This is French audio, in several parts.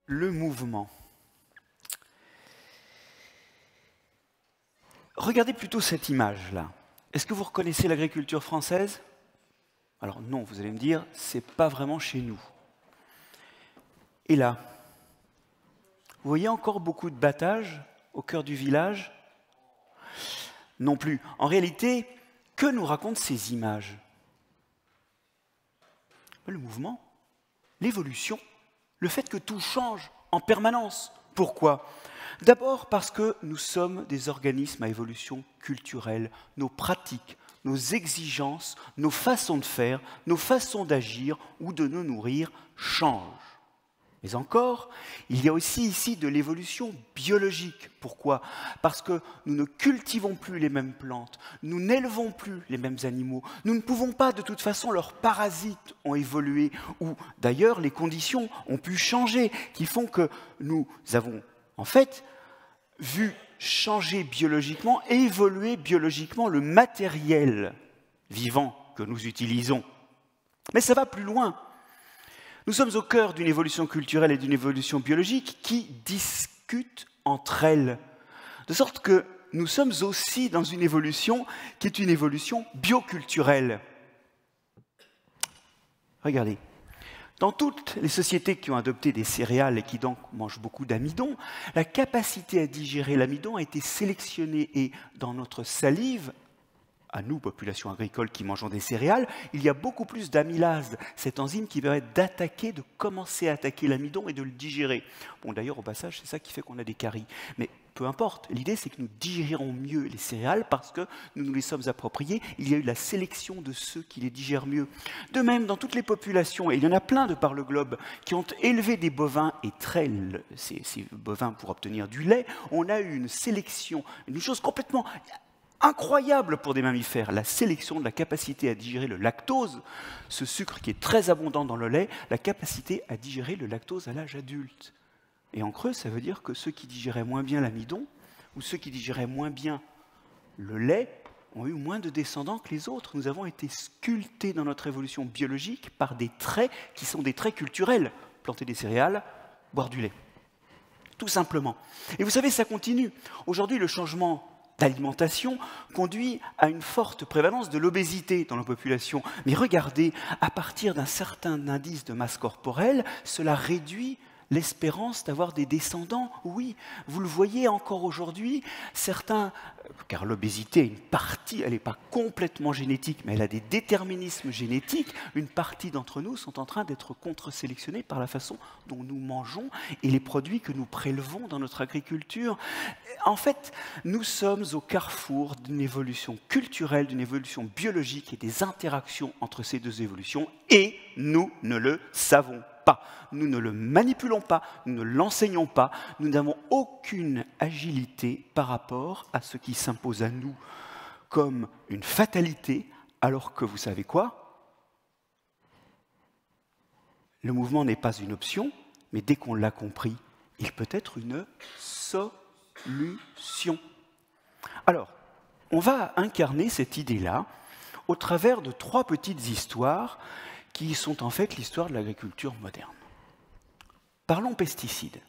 Le mouvement. Regardez plutôt cette image-là. Est-ce que vous reconnaissez l'agriculture française? Alors non, vous allez me dire, c'est pas vraiment chez nous. Et là, vous voyez encore beaucoup de battage au cœur du village? Non plus. En réalité, que nous racontent ces images? Le mouvement, l'évolution, le fait que tout change en permanence. Pourquoi? D'abord parce que nous sommes des organismes à évolution culturelle. Nos pratiques, nos exigences, nos façons de faire, nos façons d'agir ou de nous nourrir changent. Mais encore, il y a aussi ici de l'évolution biologique. Pourquoi? Parce que nous ne cultivons plus les mêmes plantes, nous n'élevons plus les mêmes animaux, nous ne pouvons pas, de toute façon, leurs parasites ont évolué, ou d'ailleurs les conditions ont pu changer, qui font que nous avons, en fait, vu changer biologiquement, évoluer biologiquement le matériel vivant que nous utilisons. Mais ça va plus loin. Nous sommes au cœur d'une évolution culturelle et d'une évolution biologique qui discutent entre elles. De sorte que nous sommes aussi dans une évolution qui est une évolution bioculturelle. Regardez, dans toutes les sociétés qui ont adopté des céréales et qui donc mangent beaucoup d'amidon, la capacité à digérer l'amidon a été sélectionnée et dans notre salive, à nous, population agricole qui mangeons des céréales, il y a beaucoup plus d'amylase, cette enzyme qui permet d'attaquer, de commencer à attaquer l'amidon et de le digérer. Bon, d'ailleurs, au passage, c'est ça qui fait qu'on a des caries. Mais peu importe, l'idée c'est que nous digérons mieux les céréales parce que nous nous les sommes appropriées. Il y a eu la sélection de ceux qui les digèrent mieux. De même, dans toutes les populations, et il y en a plein de par le globe, qui ont élevé des bovins et traité ces bovins pour obtenir du lait, on a eu une sélection, une chose complètement incroyable pour des mammifères, la sélection de la capacité à digérer le lactose, ce sucre qui est très abondant dans le lait, la capacité à digérer le lactose à l'âge adulte. Et en creux, ça veut dire que ceux qui digéraient moins bien l'amidon, ou ceux qui digéraient moins bien le lait, ont eu moins de descendants que les autres. Nous avons été sculptés dans notre évolution biologique par des traits qui sont des traits culturels. Planter des céréales, boire du lait. Tout simplement. Et vous savez, ça continue. Aujourd'hui, le changement d'alimentation conduit à une forte prévalence de l'obésité dans la population. Mais regardez, à partir d'un certain indice de masse corporelle, cela réduit l'espérance d'avoir des descendants. Oui, vous le voyez encore aujourd'hui, certains, car l'obésité a une partie, elle n'est pas complètement génétique, mais elle a des déterminismes génétiques, une partie d'entre nous sont en train d'être contre-sélectionnés par la façon dont nous mangeons et les produits que nous prélevons dans notre agriculture. En fait, nous sommes au carrefour d'une évolution culturelle, d'une évolution biologique et des interactions entre ces deux évolutions, et nous ne le savons pas. Nous ne le manipulons pas, nous ne l'enseignons pas, nous n'avons aucune agilité par rapport à ce qui s'impose à nous comme une fatalité, alors que vous savez quoi? Le mouvement n'est pas une option, mais dès qu'on l'a compris, il peut être une solution. Alors, on va incarner cette idée-là au travers de 3 petites histoires qui sont en fait l'histoire de l'agriculture moderne. Parlons pesticides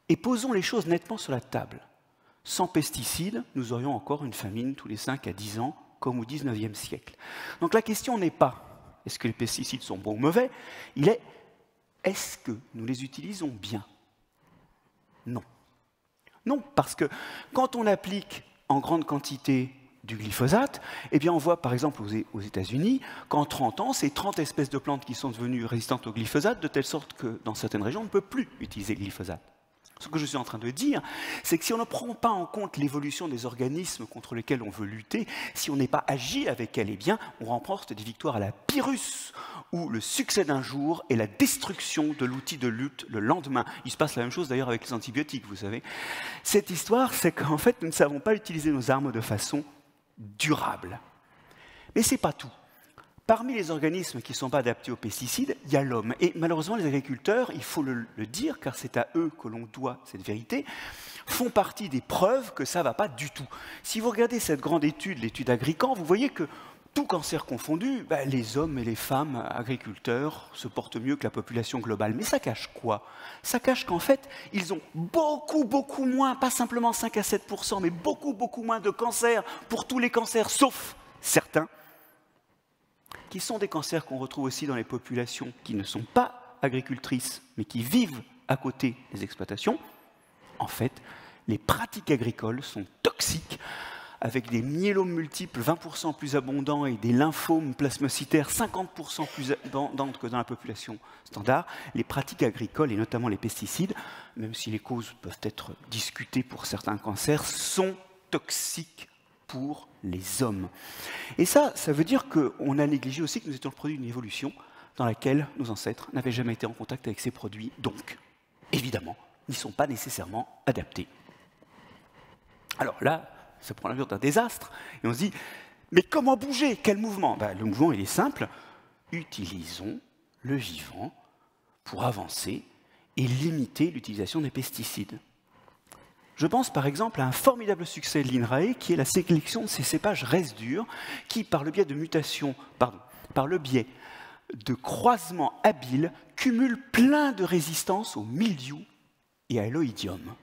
et posons les choses nettement sur la table. Sans pesticides, nous aurions encore une famine tous les 5 à 10 ans, comme au XIXe siècle. Donc la question n'est pas est-ce que les pesticides sont bons ou mauvais, il est est-ce que nous les utilisons bien? Non. Non, parce que quand on applique en grande quantité du glyphosate, eh bien on voit par exemple aux États-Unis qu'en 30 ans, c'est 30 espèces de plantes qui sont devenues résistantes au glyphosate, de telle sorte que dans certaines régions, on ne peut plus utiliser le glyphosate. Ce que je suis en train de dire, c'est que si on ne prend pas en compte l'évolution des organismes contre lesquels on veut lutter, si on n'est pas agile avec elle, eh bien on remporte des victoires à la Pyrrhus, où le succès d'un jour est la destruction de l'outil de lutte le lendemain. Il se passe la même chose d'ailleurs avec les antibiotiques, vous savez. Cette histoire, c'est qu'en fait, nous ne savons pas utiliser nos armes de façon durable. Mais ce n'est pas tout. Parmi les organismes qui ne sont pas adaptés aux pesticides, il y a l'homme. Et malheureusement, les agriculteurs, il faut le dire, car c'est à eux que l'on doit cette vérité, font partie des preuves que ça ne va pas du tout. Si vous regardez cette grande étude, l'étude Agrican, vous voyez que tout cancer confondu, les hommes et les femmes agriculteurs se portent mieux que la population globale. Mais ça cache quoi? Ça cache qu'en fait, ils ont beaucoup moins, pas simplement 5 à 7%, mais beaucoup moins de cancers pour tous les cancers, sauf certains, qui sont des cancers qu'on retrouve aussi dans les populations qui ne sont pas agricultrices, mais qui vivent à côté des exploitations. En fait, les pratiques agricoles sont toxiques, avec des myélomes multiples 20% plus abondants et des lymphomes plasmocytaires 50% plus abondantes que dans la population standard. Les pratiques agricoles, et notamment les pesticides, même si les causes peuvent être discutées pour certains cancers, sont toxiques pour les hommes. Et ça veut dire qu'on a négligé aussi que nous étions le produit d'une évolution dans laquelle nos ancêtres n'avaient jamais été en contact avec ces produits, donc, évidemment, n'y sont pas nécessairement adaptés. Alors là, ça prend l'allure d'un désastre, et on se dit, mais comment bouger? Quel mouvement? Le mouvement, il est simple. Utilisons le vivant pour avancer et limiter l'utilisation des pesticides. Je pense par exemple à un formidable succès de l'INRAE, qui est la sélection de ces cépages résidus, qui, par le biais de mutations, par le biais de croisements habiles, cumulent plein de résistances au mildiou et à l'oïdium.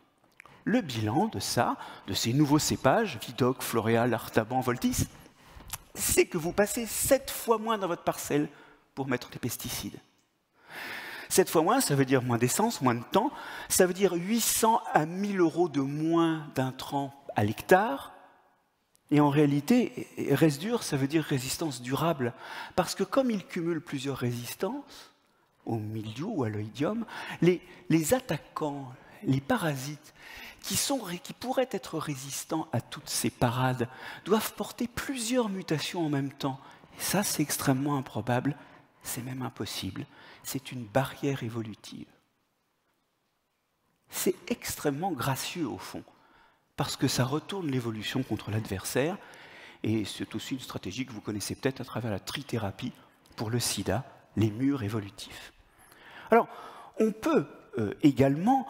Le bilan de ça, de ces nouveaux cépages, Vidoc, Floréal, Artaban, Voltis, c'est que vous passez 7 fois moins dans votre parcelle pour mettre des pesticides. 7 fois moins, ça veut dire moins d'essence, moins de temps, ça veut dire 800 à 1000 € de moins d'intrants à l'hectare. Et en réalité, résidus, ça veut dire résistance durable. Parce que comme ils cumulent plusieurs résistances, au mildiou ou à l'oïdium, les attaquants, les parasites, qui pourraient être résistants à toutes ces parades, doivent porter plusieurs mutations en même temps. Et ça, c'est extrêmement improbable, c'est même impossible. C'est une barrière évolutive. C'est extrêmement gracieux, au fond, parce que ça retourne l'évolution contre l'adversaire, et c'est aussi une stratégie que vous connaissez peut-être à travers la trithérapie pour le sida, les murs évolutifs. Alors, on peut également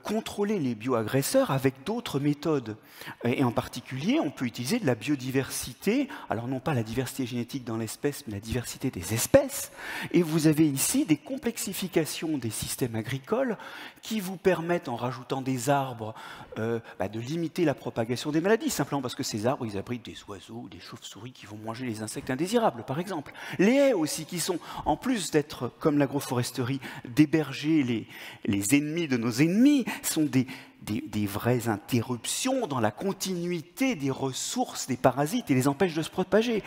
contrôler les bioagresseurs avec d'autres méthodes. Et en particulier, on peut utiliser de la biodiversité, alors non pas la diversité génétique dans l'espèce, mais la diversité des espèces. Et vous avez ici des complexifications des systèmes agricoles qui vous permettent, en rajoutant des arbres, de limiter la propagation des maladies, simplement parce que ces arbres, ils abritent des oiseaux, des chauves-souris qui vont manger les insectes indésirables, par exemple. Les haies aussi, qui sont, en plus d'être, comme l'agroforesterie, d'héberger les ennemis de nos ennemis, sont des vraies interruptions dans la continuité des ressources des parasites et les empêchent de se propager.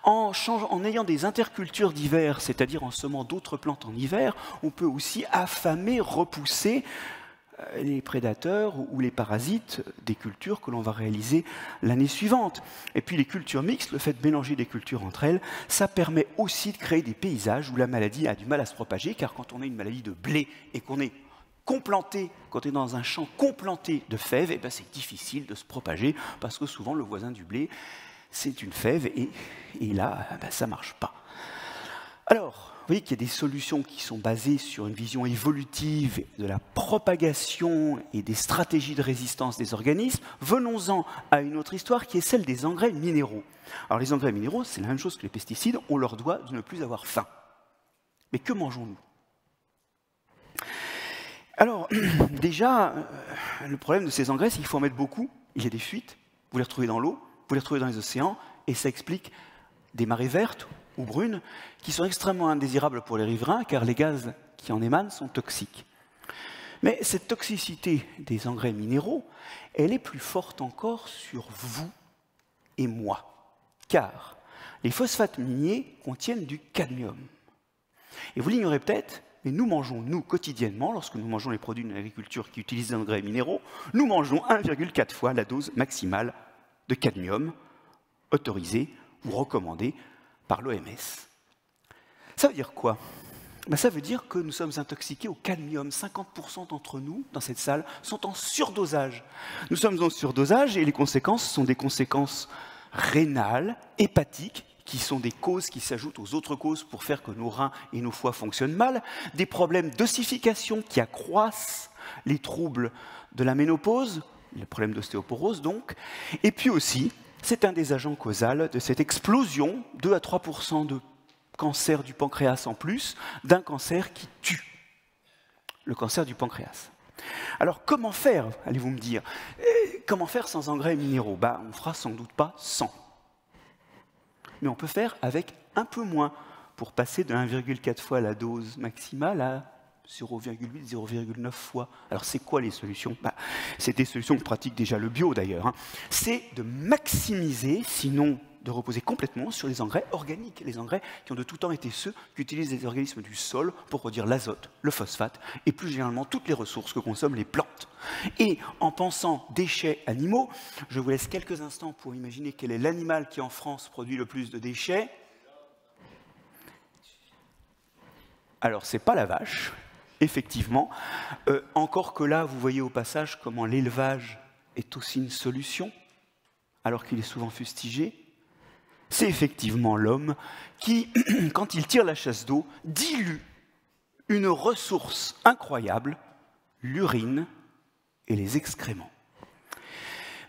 En ayant des intercultures d'hiver, c'est-à-dire en semant d'autres plantes en hiver, on peut aussi affamer, repousser les prédateurs ou les parasites des cultures que l'on va réaliser l'année suivante. Et puis les cultures mixtes, le fait de mélanger des cultures entre elles, ça permet aussi de créer des paysages où la maladie a du mal à se propager, car quand on a une maladie de blé et qu'on est complanté, quand on est dans un champ complanté de fèves, c'est difficile de se propager, parce que souvent le voisin du blé, c'est une fève, et là, ça ne marche pas. Alors, vous voyez qu'il y a des solutions qui sont basées sur une vision évolutive de la propagation et des stratégies de résistance des organismes. Venons-en à une autre histoire qui est celle des engrais minéraux. Alors les engrais minéraux, c'est la même chose que les pesticides, on leur doit de ne plus avoir faim. Mais que mangeons-nous ? Alors, déjà, le problème de ces engrais, c'est qu'il faut en mettre beaucoup, il y a des fuites, vous les retrouvez dans l'eau, vous les retrouvez dans les océans, et ça explique des marées vertes ou brunes qui sont extrêmement indésirables pour les riverains, car les gaz qui en émanent sont toxiques. Mais cette toxicité des engrais minéraux, elle est plus forte encore sur vous et moi, car les phosphates miniers contiennent du cadmium. Et vous l'ignorez peut-être, mais nous mangeons, nous, quotidiennement, lorsque nous mangeons les produits d'une agriculture qui utilise des engrais minéraux, nous mangeons 1,4 fois la dose maximale de cadmium autorisée ou recommandée par l'OMS. Ça veut dire quoi ? Ça veut dire que nous sommes intoxiqués au cadmium. 50% d'entre nous, dans cette salle, sont en surdosage. Nous sommes en surdosage et les conséquences sont des conséquences rénales, hépatiques, qui sont des causes qui s'ajoutent aux autres causes pour faire que nos reins et nos foies fonctionnent mal, des problèmes d'ossification qui accroissent les troubles de la ménopause, le problème d'ostéoporose donc, et puis aussi C'est un des agents causals de cette explosion, 2 à 3% de cancer du pancréas en plus, d'un cancer qui tue, le cancer du pancréas. Alors comment faire, allez-vous me dire? Comment faire sans engrais minéraux? On ne fera sans doute pas sans. Mais on peut faire avec un peu moins, pour passer de 1,4 fois la dose maximale à 0,8, 0,9 fois. Alors c'est quoi les solutions? C'est des solutions que pratique déjà le bio d'ailleurs. C'est de maximiser, sinon de reposer complètement sur les engrais organiques, les engrais qui ont de tout temps été ceux qu'utilisent les organismes du sol pour produire l'azote, le phosphate et plus généralement toutes les ressources que consomment les plantes. Et en pensant déchets animaux, je vous laisse quelques instants pour imaginer quel est l'animal qui en France produit le plus de déchets. Alors c'est pas la vache, effectivement, encore que là vous voyez au passage comment l'élevage est aussi une solution, alors qu'il est souvent fustigé. C'est effectivement l'homme qui, quand il tire la chasse d'eau, dilue une ressource incroyable, l'urine et les excréments.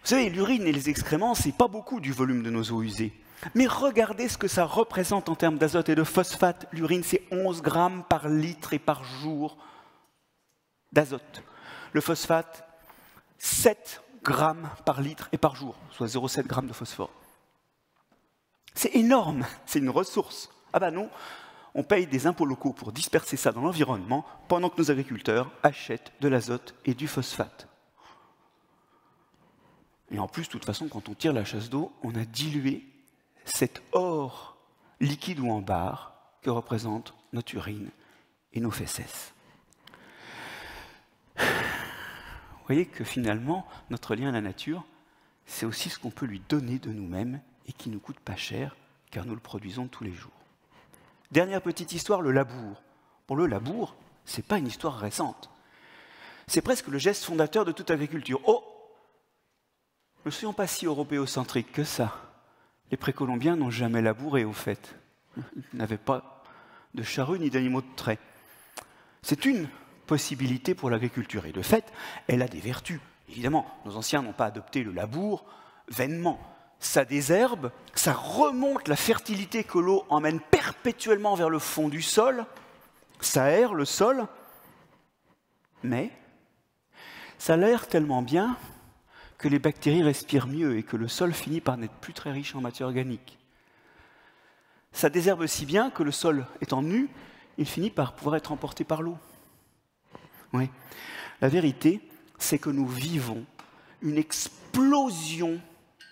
Vous savez, l'urine et les excréments, c'est pas beaucoup du volume de nos eaux usées. Mais regardez ce que ça représente en termes d'azote et de phosphate. L'urine, c'est 11 grammes par litre et par jour d'azote. Le phosphate, 7 grammes par litre et par jour, soit 0,7 grammes de phosphore. C'est énorme, c'est une ressource. Non, on paye des impôts locaux pour disperser ça dans l'environnement pendant que nos agriculteurs achètent de l'azote et du phosphate. Et en plus, de toute façon, quand on tire la chasse d'eau, on a dilué cet or liquide ou en barre que représente notre urine et nos fesses. Vous voyez que finalement, notre lien à la nature, c'est aussi ce qu'on peut lui donner de nous-mêmes et qui ne nous coûte pas cher, car nous le produisons tous les jours. Dernière petite histoire, le labour. Le labour, ce n'est pas une histoire récente. C'est presque le geste fondateur de toute agriculture. Ne soyons pas si européocentriques que ça. Les précolombiens n'ont jamais labouré, au fait. Ils n'avaient pas de charrues ni d'animaux de trait. C'est une possibilité pour l'agriculture. Et de fait, elle a des vertus. Évidemment, nos anciens n'ont pas adopté le labour vainement. Ça désherbe, ça remonte la fertilité que l'eau emmène perpétuellement vers le fond du sol, ça aère le sol, mais ça l'aère tellement bien que les bactéries respirent mieux et que le sol finit par n'être plus très riche en matière organique. Ça désherbe si bien que le sol étant nu, il finit par pouvoir être emporté par l'eau. Oui. La vérité, c'est que nous vivons une explosion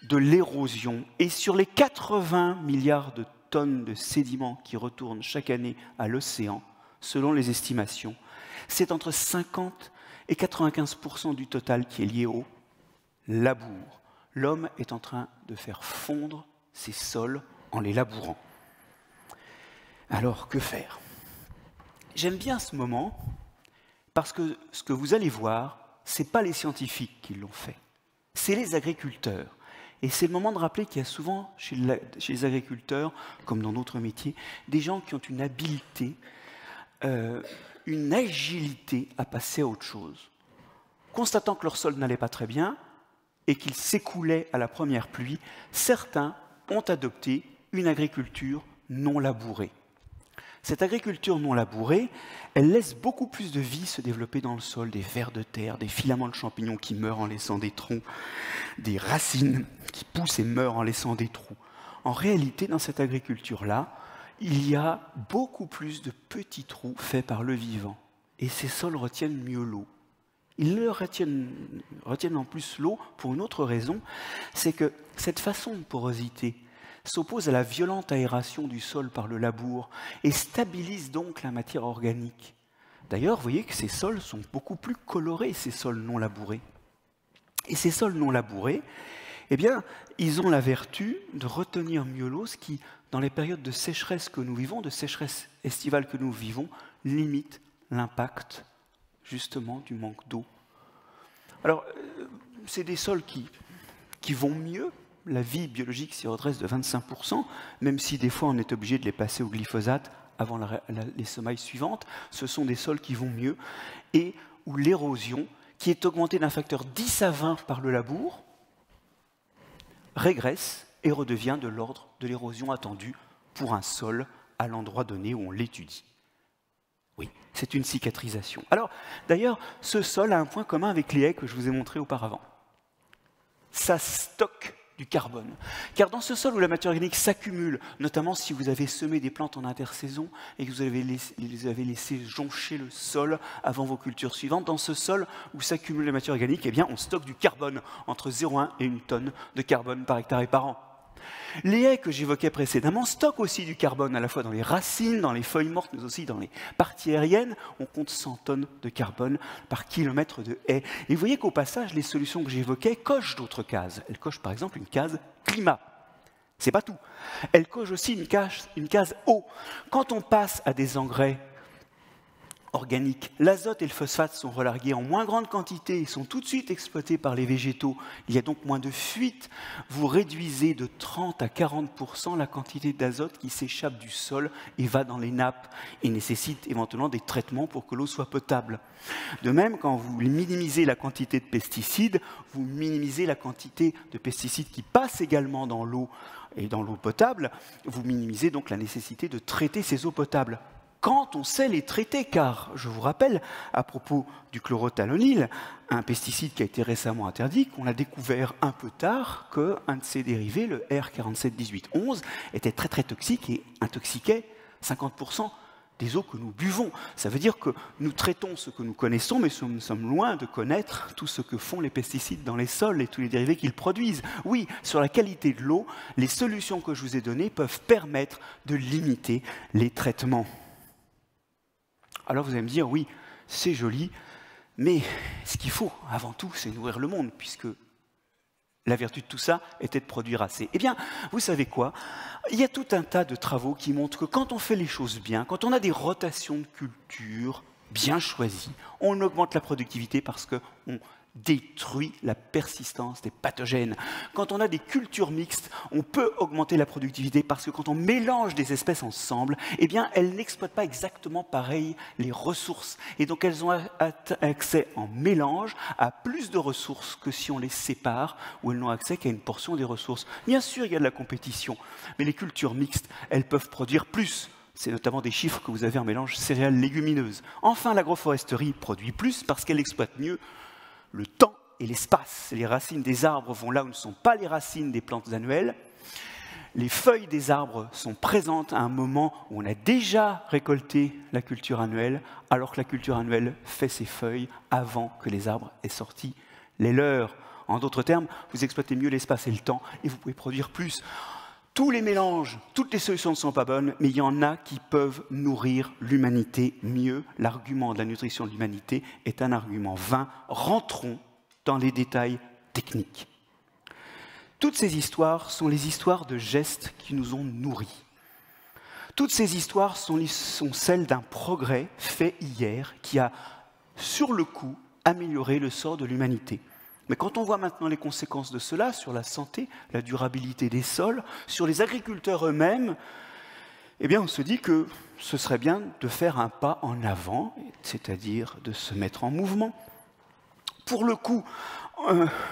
de l'érosion. Et sur les 80 milliards de tonnes de sédiments qui retournent chaque année à l'océan, selon les estimations, c'est entre 50 et 95% du total qui est lié au labour. L'homme est en train de faire fondre ses sols en les labourant. Alors, que faire? J'aime bien ce moment parce que ce que vous allez voir, ce n'est pas les scientifiques qui l'ont fait, c'est les agriculteurs. Et c'est le moment de rappeler qu'il y a souvent, chez les agriculteurs, comme dans d'autres métiers, des gens qui ont une habileté, une agilité à passer à autre chose. Constatant que leur sol n'allait pas très bien et qu'il s'écoulait à la première pluie, certains ont adopté une agriculture non labourée. Cette agriculture non labourée, elle laisse beaucoup plus de vie se développer dans le sol, des vers de terre, des filaments de champignons qui meurent en laissant des troncs, des racines qui poussent et meurent en laissant des trous. En réalité, dans cette agriculture-là, il y a beaucoup plus de petits trous faits par le vivant. Et ces sols retiennent mieux l'eau. Ils retiennent en plus l'eau pour une autre raison, c'est que cette façon de porosité s'oppose à la violente aération du sol par le labour et stabilise donc la matière organique. D'ailleurs, vous voyez que ces sols sont beaucoup plus colorés, ces sols non labourés. Et ces sols non labourés, eh bien, ils ont la vertu de retenir mieux l'eau, ce qui, dans les périodes de sécheresse que nous vivons, de sécheresse estivale que nous vivons, limite l'impact, justement, du manque d'eau. Alors, c'est des sols qui vont mieux. La vie biologique s'y redresse de 25%, même si des fois on est obligé de les passer au glyphosate avant les semailles suivantes. Ce sont des sols qui vont mieux et où l'érosion, qui est augmentée d'un facteur 10 à 20 par le labour, régresse et redevient de l'ordre de l'érosion attendue pour un sol à l'endroit donné où on l'étudie. Oui, c'est une cicatrisation. Alors, d'ailleurs, ce sol a un point commun avec les haies que je vous ai montré auparavant. Ça stocke du carbone. Car dans ce sol où la matière organique s'accumule, notamment si vous avez semé des plantes en intersaison et que vous les avez laissées joncher le sol avant vos cultures suivantes, dans ce sol où s'accumule la matière organique, eh bien, on stocke du carbone, entre 0,1 et 1 tonne de carbone par hectare et par an. Les haies que j'évoquais précédemment stockent aussi du carbone, à la fois dans les racines, dans les feuilles mortes, mais aussi dans les parties aériennes. On compte 100 tonnes de carbone par kilomètre de haies. Et vous voyez qu'au passage, les solutions que j'évoquais cochent d'autres cases. Elles cochent par exemple une case climat. C'est pas tout. Elles cochent aussi une case eau. Quand on passe à des engrais organiques, l'azote et le phosphate sont relargués en moins grande quantité et sont tout de suite exploités par les végétaux. Il y a donc moins de fuite. Vous réduisez de 30 à 40% la quantité d'azote qui s'échappe du sol et va dans les nappes et nécessite éventuellement des traitements pour que l'eau soit potable. De même, quand vous minimisez la quantité de pesticides, vous minimisez la quantité de pesticides qui passent également dans l'eau et dans l'eau potable. Vous minimisez donc la nécessité de traiter ces eaux potables. Quand on sait les traiter, car je vous rappelle, à propos du chlorothalonil, un pesticide qui a été récemment interdit, qu'on a découvert un peu tard qu'un de ses dérivés, le R471811, était très très toxique et intoxiquait 50% des eaux que nous buvons. Ça veut dire que nous traitons ce que nous connaissons, mais nous sommes loin de connaître tout ce que font les pesticides dans les sols et tous les dérivés qu'ils produisent. Oui, sur la qualité de l'eau, les solutions que je vous ai données peuvent permettre de limiter les traitements. Alors vous allez me dire, oui, c'est joli, mais ce qu'il faut avant tout, c'est nourrir le monde, puisque la vertu de tout ça était de produire assez. Eh bien, vous savez quoi? Il y a tout un tas de travaux qui montrent que quand on fait les choses bien, quand on a des rotations de culture bien choisies, on augmente la productivité parce qu'on détruit la persistance des pathogènes. Quand on a des cultures mixtes, on peut augmenter la productivité parce que quand on mélange des espèces ensemble, eh bien, elles n'exploitent pas exactement pareil les ressources. Et donc, elles ont accès en mélange à plus de ressources que si on les sépare, ou elles n'ont accès qu'à une portion des ressources. Bien sûr, il y a de la compétition, mais les cultures mixtes, elles peuvent produire plus. C'est notamment des chiffres que vous avez en mélange céréales-légumineuses. Enfin, l'agroforesterie produit plus parce qu'elle exploite mieux le temps et l'espace. Les racines des arbres vont là où ne sont pas les racines des plantes annuelles. Les feuilles des arbres sont présentes à un moment où on a déjà récolté la culture annuelle, alors que la culture annuelle fait ses feuilles avant que les arbres aient sorti les leurs. En d'autres termes, vous exploitez mieux l'espace et le temps et vous pouvez produire plus. Tous les mélanges, toutes les solutions ne sont pas bonnes, mais il y en a qui peuvent nourrir l'humanité mieux. L'argument de la nutrition de l'humanité est un argument vain. Rentrons dans les détails techniques. Toutes ces histoires sont les histoires de gestes qui nous ont nourris. Toutes ces histoires sont celles d'un progrès fait hier qui a, sur le coup, amélioré le sort de l'humanité. Mais quand on voit maintenant les conséquences de cela sur la santé, la durabilité des sols, sur les agriculteurs eux-mêmes, eh bien on se dit que ce serait bien de faire un pas en avant, c'est-à-dire de se mettre en mouvement. Pour le coup,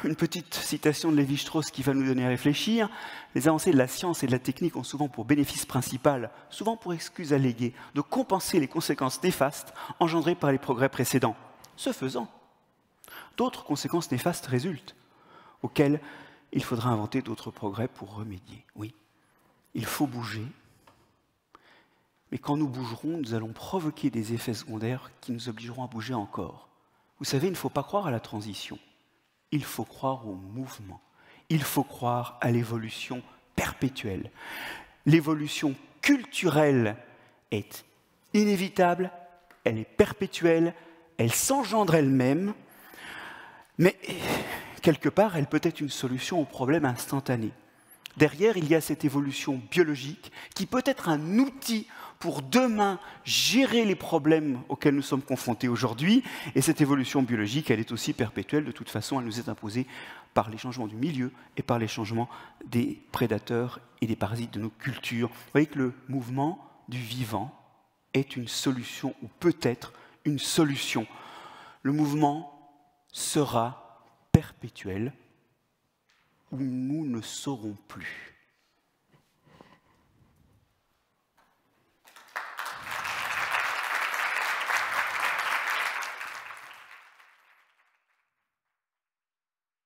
une petite citation de Lévi-Strauss qui va nous donner à réfléchir. Les avancées de la science et de la technique ont souvent pour bénéfice principal, souvent pour excuse alléguée, de compenser les conséquences néfastes engendrées par les progrès précédents. Ce faisant, d'autres conséquences néfastes résultent, auxquelles il faudra inventer d'autres progrès pour remédier. Oui, il faut bouger, mais quand nous bougerons, nous allons provoquer des effets secondaires qui nous obligeront à bouger encore. Vous savez, il ne faut pas croire à la transition, il faut croire au mouvement, il faut croire à l'évolution perpétuelle. L'évolution culturelle est inévitable, elle est perpétuelle, elle s'engendre elle-même, mais quelque part, elle peut être une solution au problème instantané. Derrière, il y a cette évolution biologique qui peut être un outil pour demain gérer les problèmes auxquels nous sommes confrontés aujourd'hui. Et cette évolution biologique, elle est aussi perpétuelle. De toute façon, elle nous est imposée par les changements du milieu et par les changements des prédateurs et des parasites de nos cultures. Vous voyez que le mouvement du vivant est une solution, ou peut être une solution. Le mouvement sera perpétuel où nous ne saurons plus.